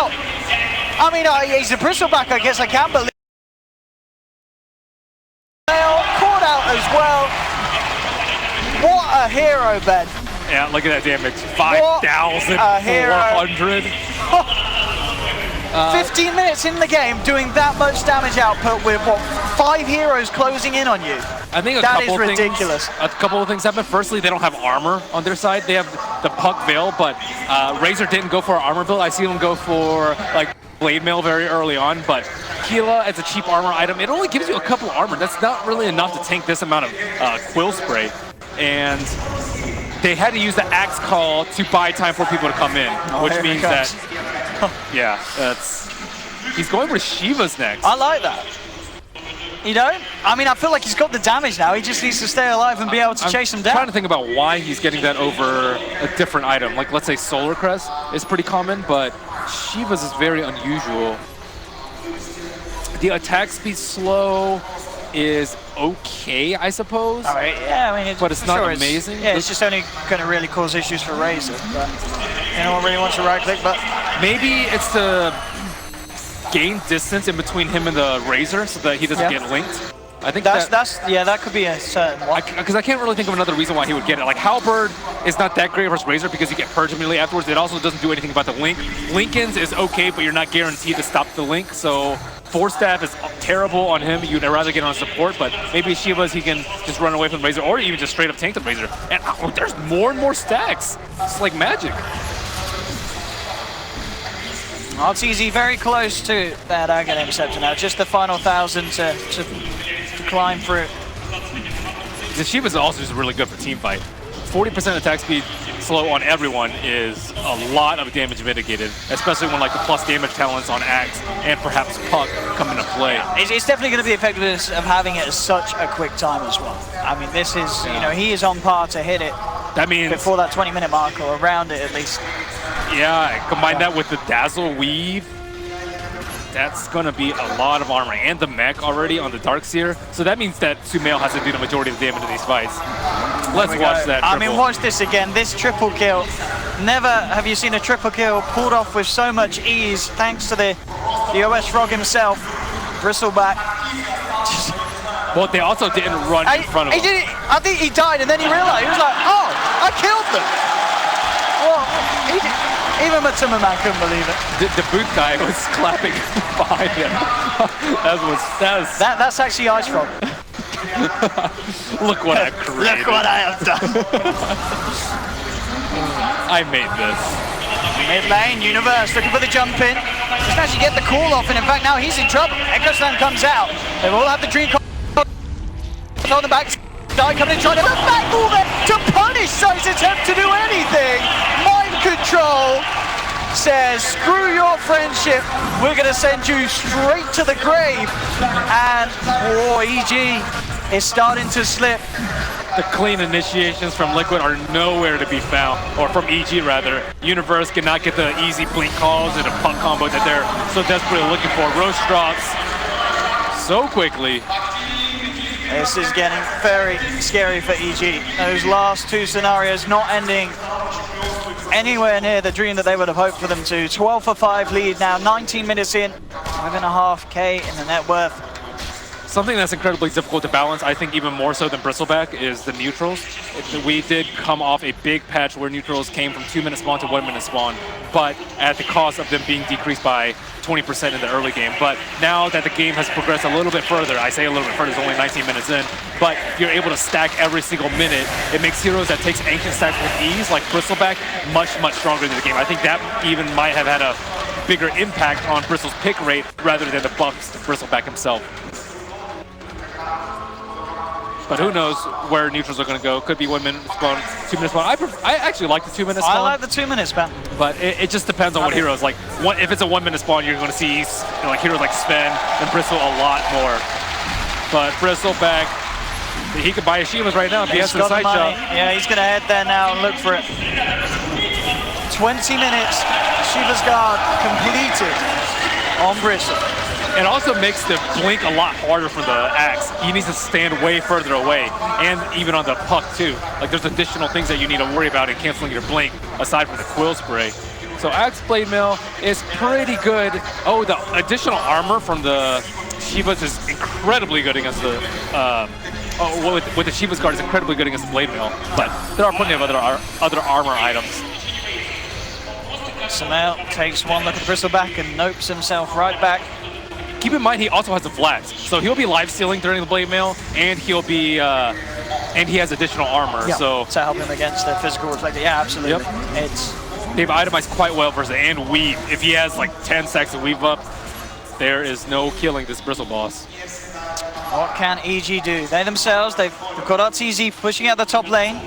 I mean, he's a bristleback, I guess I can't believe. Caught out as well. What a hero, Ben. Yeah, look at that damage. 5,400. 15 minutes in the game doing that much damage output with, what, 5 heroes closing in on you? I think that is ridiculous. A couple of things happen. Firstly, they don't have armor on their side. They have the Puck Veil, but Razor didn't go for an armor build. I see them go for like Blade Mail very early on, but Keela as a cheap armor item, it only gives you a couple armor. That's not really enough to tank this amount of Quill Spray. And they had to use the Axe Call to buy time for people to come in, which means that, yeah, he's going for Shiva's next. I like that. You know, I mean, I feel like he's got the damage now. He just needs to stay alive and be able to chase him down. I'm trying to think about why he's getting that over a different item. Like, let's say Solar Crest is pretty common, but Shiva's is very unusual. The attack speed slow is okay, I suppose. All right, yeah, I mean, but it's not amazing. It's just only going to really cause issues for Razor. But no one really wants to right click, but maybe it's to gain distance in between him and the Razor so that he doesn't get linked. I think that could be a certain one. Because I can't really think of another reason why he would get it. Like, Halberd is not that great versus Razor because you get purged immediately afterwards. It also doesn't do anything about the link. Linken's is okay, but you're not guaranteed to stop the link. So Force Staff is terrible on him. You'd rather get on support, but maybe Shiva's he can just run away from Razor or even just straight up tank the Razor. And there's more and more stacks. It's like magic. It's easy, very close to that Aghanim Epicenter now. Just the final 1,000 to climb through. The Shiva's also just really good for team fight. 40% attack speed slow on everyone is a lot of damage mitigated, especially when like the plus damage talents on Axe and perhaps Puck come into play. It's definitely going to be the effectiveness of having it at such a quick time as well. I mean, this is, you know, he is on par to hit it. That means before that 20-minute mark or around it at least. Yeah, combine that with the Dazzle Weave. That's going to be a lot of armor and the mech already on the Darkseer. So that means that Sumail has to do the majority of the damage in these fights. Let's watch that triple. I mean, watch this again. This triple kill. Never have you seen a triple kill pulled off with so much ease thanks to the OS Frog himself. Bristleback. Well, they also didn't run in front of him. I think he died and then he realized, he was like, oh, I killed them. Well, even Matsuma Man couldn't believe it. The boot guy was clapping behind him. That's actually Ice Frog. Look what I've created. Look what I have done. I made this. Mid lane, Universe looking for the jump in. Just actually get the call off, and in fact now he's in trouble. Echo Slam comes out. They all have the dream call on the back. Guy coming in trying to back move it to punish Sai's attempt to do anything. Mind control says, screw your friendship. We're going to send you straight to the grave. And EG is starting to slip. The clean initiations from Liquid are nowhere to be found, or from EG rather. Universe cannot get the easy blink calls and a puck combo that they're so desperately looking for. Roche drops so quickly. This is getting very scary for EG. Those last two scenarios not ending anywhere near the dream that they would have hoped for them to. 12 for 5 lead now, 19 minutes in, 5.5K in the net worth. Something that's incredibly difficult to balance, I think even more so than Bristleback, is the neutrals. We did come off a big patch where neutrals came from 2-minute spawn to 1-minute spawn, but at the cost of them being decreased by 20% in the early game. But now that the game has progressed a little bit further, I say a little bit further, it's only 19 minutes in, but you're able to stack every single minute. It makes heroes that takes ancient stacks with ease, like Bristleback, much, much stronger in the game. I think that even might have had a bigger impact on Bristle's pick rate rather than the buffs to Bristleback himself. But who knows where neutrals are going to go. Could be 1-minute spawn, 2-minute spawn. I actually like the 2-minute spawn. I like the 2-minute spawn. But it just depends on what heroes. Like, if it's a 1-minute spawn, you're going to see like heroes like Sven and Bristle a lot more. But Bristleback, he could buy Yashivas right now if he has the side shot. Yeah, he's going to head there now and look for it. 20 minutes, Shiva's guard completed on Bristle. It also makes the blink a lot harder for the Axe. He needs to stand way further away, and even on the puck too. Like, there's additional things that you need to worry about in canceling your blink, aside from the Quill Spray. So Axe Blade Mail is pretty good. Oh, the additional armor from the Shivas is incredibly good against the with the Shiva's guard is incredibly good against the Blade Mail, but there are plenty of other armor items. Sumail takes one look at the bristleback and nopes himself right back. Keep in mind he also has the flats, so he'll be live stealing during the Blade Mail, and he'll be and he has additional armor. Yeah, so to help him against the physical reflector. Yeah, absolutely. Yep. They've itemized quite well versus and weave. If he has like 10 stacks of weave up, there is no killing this bristle boss. What can EG do? They themselves, they've got RTZ pushing out the top lane,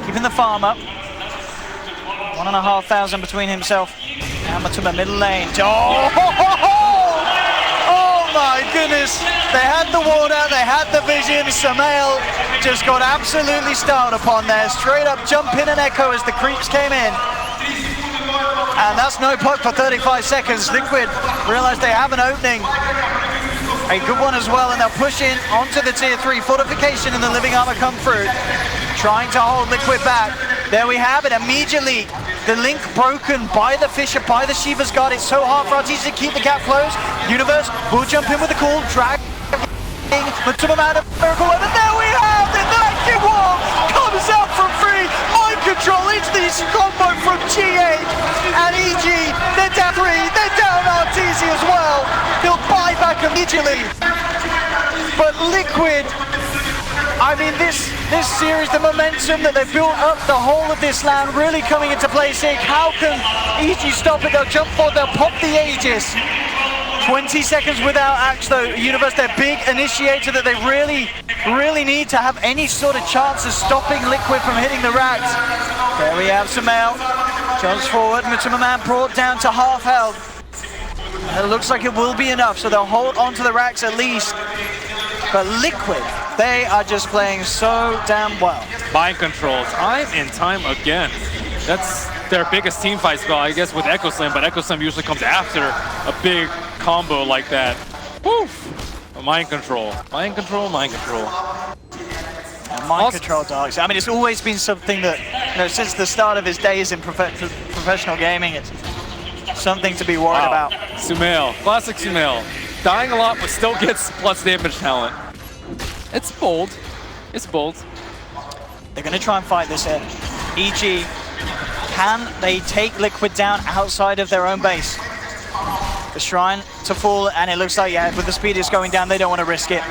keeping the farm up. 1,500 between himself and Matuma middle lane. Oh my goodness! They had the ward out, they had the vision. Sumail just got absolutely styled upon there. Straight up jump in and echo as the creeps came in. And that's no puck for 35 seconds. Liquid realized they have an opening. A good one as well, and they'll push in onto the tier 3. Fortification and the living armor come through. Trying to hold Liquid back. There we have it, immediately. The link broken by the Fisher, by the Shiva's guard. It's so hard for RTZ to keep the gap closed. Universe will jump in with the call, drag Matuma Man of Miracle Web, and there we have it! The active wall comes out from free. Mind control into the combo from G8 and EG. They're down 3, they're down RTZ as well. They'll buy back immediately. But Liquid, I mean, this series, the momentum that they've built up the whole of this land really coming into play. Saying, how can EG stop it? They'll jump forward, they'll pop the Aegis. 20 seconds without Axe though. Universe, their big initiator that they really need to have any sort of chance of stopping Liquid from hitting the racks. There we have Sumail. Jumps forward, Matuma Man brought down to half health. And it looks like it will be enough, so they'll hold onto the racks at least. But Liquid, they are just playing so damn well. Mind control, time and time again. That's their biggest team fight spell, I guess, with Echo Slam, but Echo Slam usually comes after a big combo like that. Woof! Mind control, mind control, mind control. And mind control, dogs. I mean, it's always been something that, you know, since the start of his days in professional gaming, it's something to be worried about. Sumail, classic Sumail. Dying a lot, but still gets plus damage talent. It's bold. It's bold. They're going to try and fight this in. EG, can they take Liquid down outside of their own base? The Shrine to fall, and it looks like, yeah, with the speed it's going down, they don't want to risk it.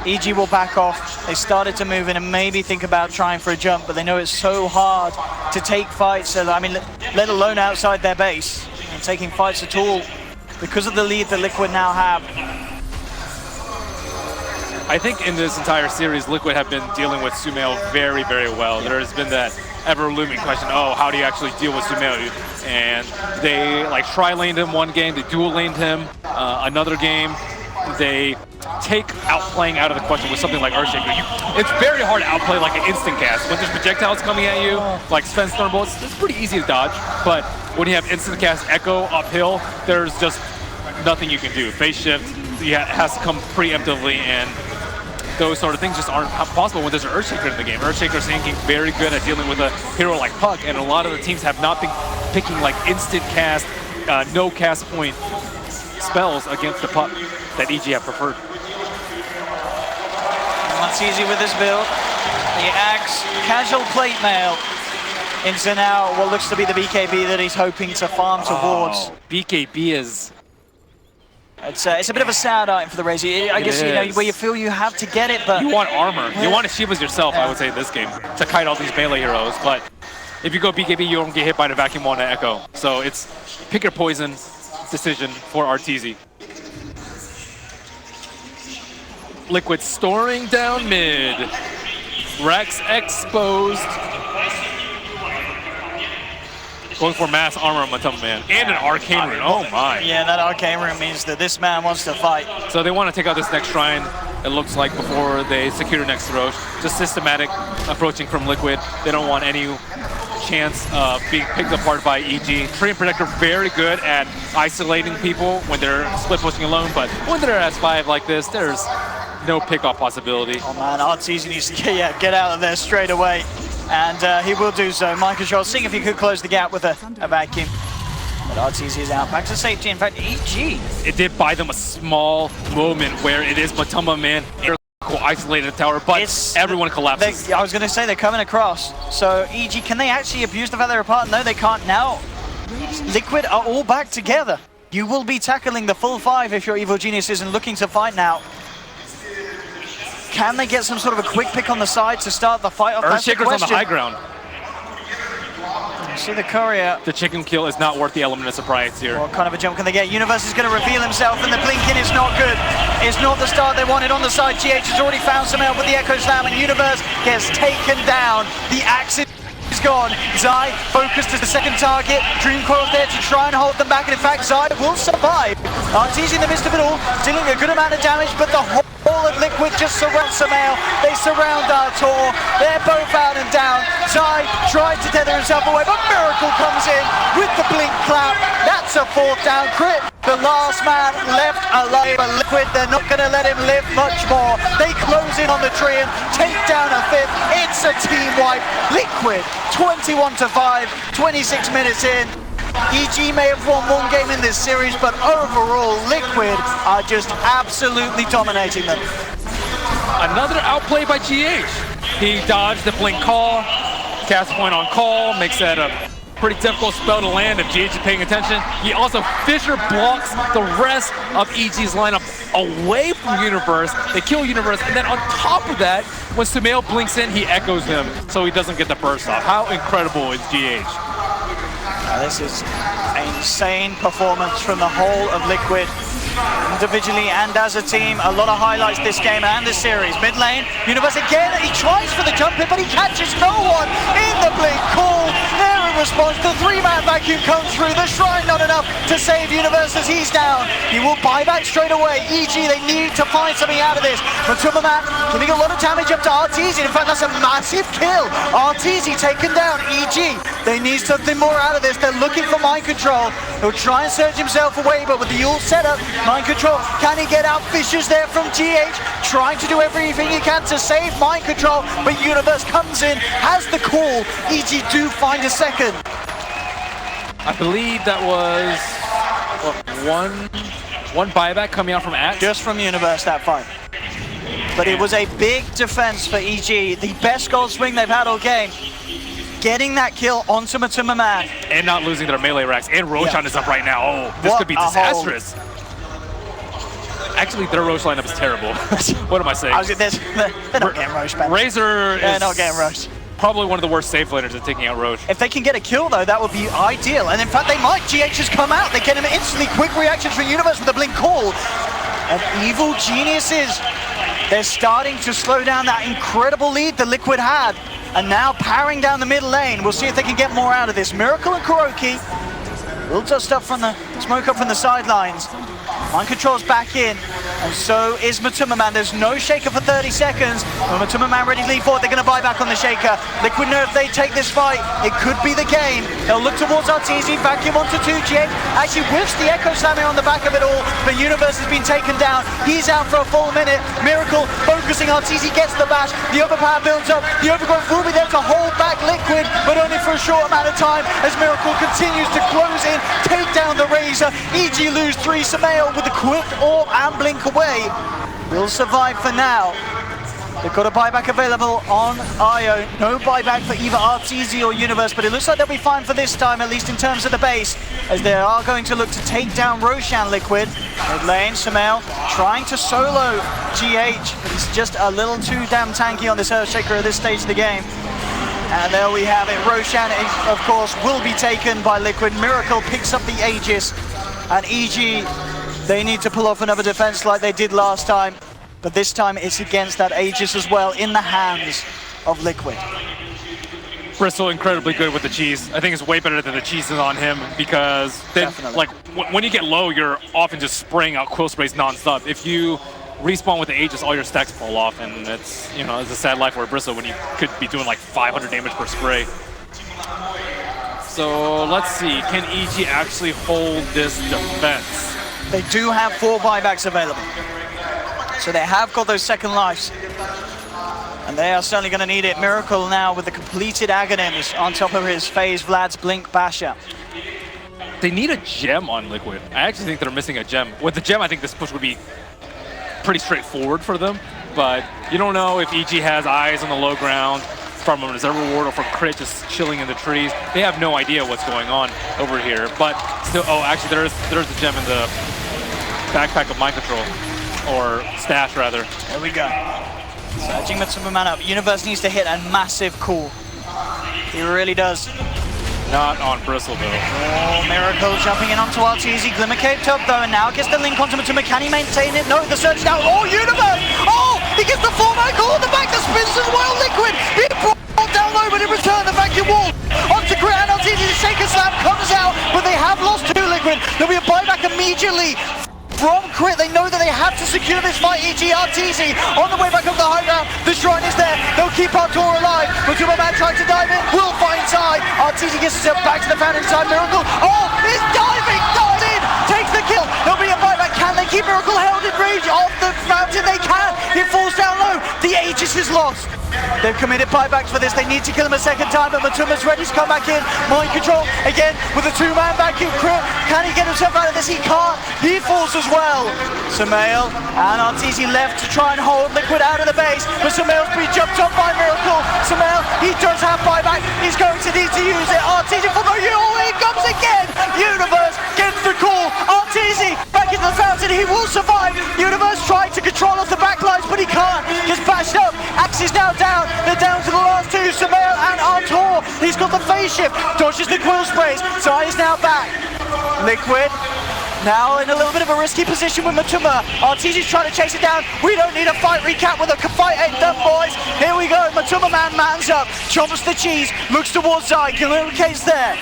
EG will back off. They started to move in and maybe think about trying for a jump, but they know it's so hard to take fights, I mean, let alone outside their base, and taking fights at all, because of the lead that Liquid now have. I think in this entire series, Liquid have been dealing with Sumail very, very well. There has been that ever-looming question, oh, how do you actually deal with Sumail? And they like tri-laned him one game, they dual-laned him another game. They take outplaying out of the question with something like Earthshaker. It's very hard to outplay like an instant cast. When there's projectiles coming at you, like Sven's Thunderbolts, it's pretty easy to dodge. But when you have instant cast Echo uphill, there's just nothing you can do. Phase shift has to come preemptively, and those sort of things just aren't possible when there's an Earthshaker in the game. Earthshaker's thinking very good at dealing with a hero like Puck, and a lot of the teams have not been picking like instant cast, no cast point spells against the Puck that EG have preferred. That's easy with this build. The Axe, casual plate mail into now what looks to be the BKB that he's hoping to farm towards. BKB is... It's a bit of a sad item for the Raze. I guess, you know, where you feel you have to get it, but... You want armor. You want to Shivas yourself, I would say, in this game, to kite all these melee heroes. But if you go BKB, you don't get hit by the vacuum wand and Echo. So it's pick your poison decision for RTZ. Liquid storing down mid. Rex exposed. Going for mass armor on Matuma Man. And an arcane rune. Oh my. Yeah, that arcane rune means that this man wants to fight. So they want to take out this next shrine, it looks like, before they secure the next Roche. Just systematic approaching from Liquid. They don't want any chance of being picked apart by EG. Tree and Protector very good at isolating people when they're split pushing alone, but when they're S5 like this, there's no pick-off possibility. Oh man, RTZ needs to get out of there straight away. And he will do so. Mind control, seeing if he could close the gap with a vacuum. But Arteezy is out. Back to safety. In fact, EG. It did buy them a small moment where it is Matuma Man isolated tower, but everyone collapses. I was going to say they're coming across. So EG, can they actually abuse the fact they're apart? No, they can't now. Liquid are all back together. You will be tackling the full 5 if you're Evil Geniuses and looking to fight now. Can they get some sort of a quick pick on the side to start the fight off? Earthshaker's on the high ground. You see the courier. The chicken kill is not worth the element of surprise here. What kind of a jump can they get? Universe is going to reveal himself, and the blinking is not good. It's not the start they wanted on the side. GH has already found some help with the Echo Slam, and Universe gets taken down. The axe is gone. Zai focused as the second target. Dream Coil's there to try and hold them back, and in fact, Zai will survive. Arteezy in the midst of it all, dealing a good amount of damage, but the whole of Liquid just surrounds Samael. They surround Artur. They're both out and down. Zai tried to tether himself away, but Miracle comes in with the blink clap. That's a 4th down crit. The last man left alive, but Liquid, they're not going to let him live much more. They close in on the tree and take down a 5th. It's a team wipe. Liquid, 21-5, 26 minutes in. EG may have won one game in this series, but overall, Liquid are just absolutely dominating them. Another outplay by GH. He dodged the blink call, cast point on call, makes that a pretty difficult spell to land if GH is paying attention. He also Fisher blocks the rest of EG's lineup away from Universe. They kill Universe, and then on top of that, when Sumail blinks in, he echoes him, so he doesn't get the burst off. How incredible is GH? This is an insane performance from the whole of Liquid, individually and as a team. A lot of highlights this game and this series. Mid lane, Universe again, he tries for the jump in, but he catches no one in the blink call. There in response, the 3-man vacuum comes through. The Shrine not enough to save Universe as he's down. He will buy back straight away. EG, they need to find something out of this. Matuma Man giving a lot of damage up to Arteezy. In fact, that's a massive kill. Arteezy taken down. EG, they need something more out of this. They're looking for mind control. He'll try and surge himself away, but with the ult setup, mind control, can he get out? Fisher's there from GH, trying to do everything he can to save mind control, but Universe comes in, has the call. EG do find a second. I believe that was one buyback coming out from Axe. Just from Universe that fight. But it was a big defense for EG, the best gold swing they've had all game. Getting that kill onto Matuma Man. And not losing their melee racks. And Roshan is up right now. Oh, this could be disastrous. Actually, their Roche lineup is terrible. What am I saying? They're not getting Roche back. Razor is not getting Roche. Probably one of the worst safe laners at taking out Roche. If they can get a kill, though, that would be ideal. And in fact, they might. GH has come out. They get him instantly. Quick reactions from Universe with the blink call. And Evil Geniuses, they're starting to slow down that incredible lead that Liquid had. And now powering down the mid lane. We'll see if they can get more out of this. Miracle and Kuroki will dust up from the smoke up from the sidelines. Mind control's back in, and so is Matuma Man. There's no shaker for 30 seconds. When Matuma Man ready to lead forward, they're going to buy back on the shaker. Liquid know if they take this fight, it could be the game. They'll look towards Arteezy, vacuum onto 2G. Actually whiffs the Echo Slammer on the back of it all, but Universe has been taken down. He's out for a full minute. Miracle focusing, Arteezy gets the bash. The overpower builds up. The overgrowth will be there to hold back Liquid, but only for a short amount of time as Miracle continues to close in, take down the Razor. EG lose 3. Samael with the quick orb and blink away will survive for now. They've got a buyback available on Io. No buyback for either Arteezy or Universe, but it looks like they'll be fine for this time, at least in terms of the base, as they are going to look to take down Roshan Liquid. Mid lane, Samael trying to solo GH, but he's just a little too damn tanky on this Earthshaker at this stage of the game. And there we have it. Roshan, of course, will be taken by Liquid. Miracle picks up the Aegis, and EG, they need to pull off another defense like they did last time, but this time it's against that Aegis as well, in the hands of Liquid. Bristle incredibly good with the cheese. I think it's way better than the cheese is on him, because then, like, when you get low, you're often just spraying out quill sprays non-stop. If you respawn with the Aegis, all your stacks fall off, and it's, you know, it's a sad life for a Bristle when you could be doing like 500 damage per spray. So let's see, can EG actually hold this defense? They do have 4 buybacks available, so they have got those second lives, and they are certainly going to need it. Miracle now with the completed Aghanims on top of his phase, Vlad's Blink Basher. they need a gem on Liquid. I actually think they're missing a gem. With the gem, I think this push would be pretty straightforward for them, but you don't know if EG has eyes on the low ground from a reserve reward or from Crit just chilling in the trees. They have no idea what's going on over here, but still, oh, actually there's the gem in the backpack of Mind Control, or stash rather. There we go. Surging Matsuma man up. Universe needs to hit a massive call. He really does. Not on Bristle though. Oh, Miracle jumping in onto RTZ. Glimmer Cape top though, and now gets the link onto Matsuma. Can he maintain it? No, the surge down. Oh, Universe! Oh, he gets the 4-man call on the back. The spins as well. Liquid being brought down low, but in return the vacuum wall onto Grit and RTZ. The shaker slam comes out, but they have lost 2 Liquid. There'll be a buyback immediately from Crit. They know that they have to secure this fight. EG RTZ on the way back up the high ground. The shrine is there. They'll keep Artur alive. Matsuma man trying to dive in. Will find side. RTZ gets himself back to the fountain side. Miracle. Oh, he's diving. Dives in. Takes the kill. There'll be a buyback. Can they keep Miracle held in range of the fountain? They can. He falls down low. The Aegis is lost. They've committed buybacks for this. They need to kill him a second time, but Matsuma's ready to come back in. Mind Control again with a 2-man vacuum. Crit. Can he get himself out of this? He can't. He falls as well. Sumail and RTZ left to try and hold Liquid out of the base, but Sumail's been jumped on by Miracle. Sumail, he does have buyback. He's going to need to use it. RTZ for the he comes again. Universe gets the call. RTZ back into the fountain. He will survive. Universe trying to control off the backlines, but he can't. Just bashed up. Axe is now down. They're down to the last 2. Sumail and Artur. He's got the phase shift. Dodges the quill sprays. Sai is now back. Liquid now in a little bit of a risky position with Matsuma. RTZ's trying to chase it down. We don't need a fight recap with a fight ain't done, boys. Here we go. Matsuma man mans up. Chomps the cheese. Looks towards Zai. Communicates there.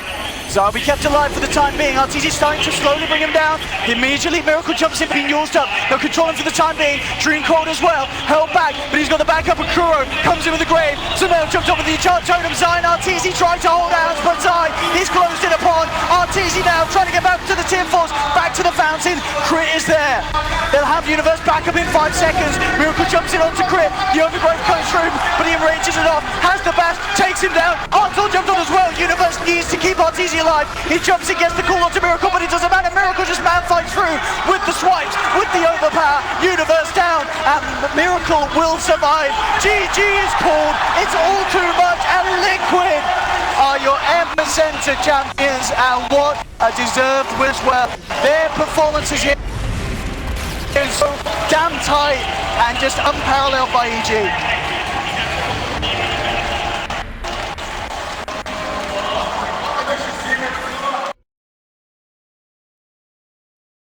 Zai will be kept alive for the time being. RTZ starting to slowly bring him down. Immediately Miracle jumps in, being used up. They'll control him for the time being. Dream Cold as well. Held back, but he's got the backup of Kuro. Comes in with the grave. Sumail jumps up with the enchant totem. Zai and RTZ trying to hold out, but Zai is closed in upon. RTZ now trying to get back to the Team Force. Back to the fountain. Crit is there. They'll have Universe back up in 5 seconds. Miracle jumps in onto Crit. The overgrowth comes through, but he enrages it off. Has the bash, takes him down. Artur jumped on as well. Universe needs to keep RTZ alive. He jumps and gets the call onto Miracle, but it doesn't matter. Miracle just man fights through with the swipes, with the overpower. Universe down, and Miracle will survive. GG is called. It's all too much, and Liquid are your Epicenter champions, and what a deserved win as well. Their performances here is so damn tight and just unparalleled by EG.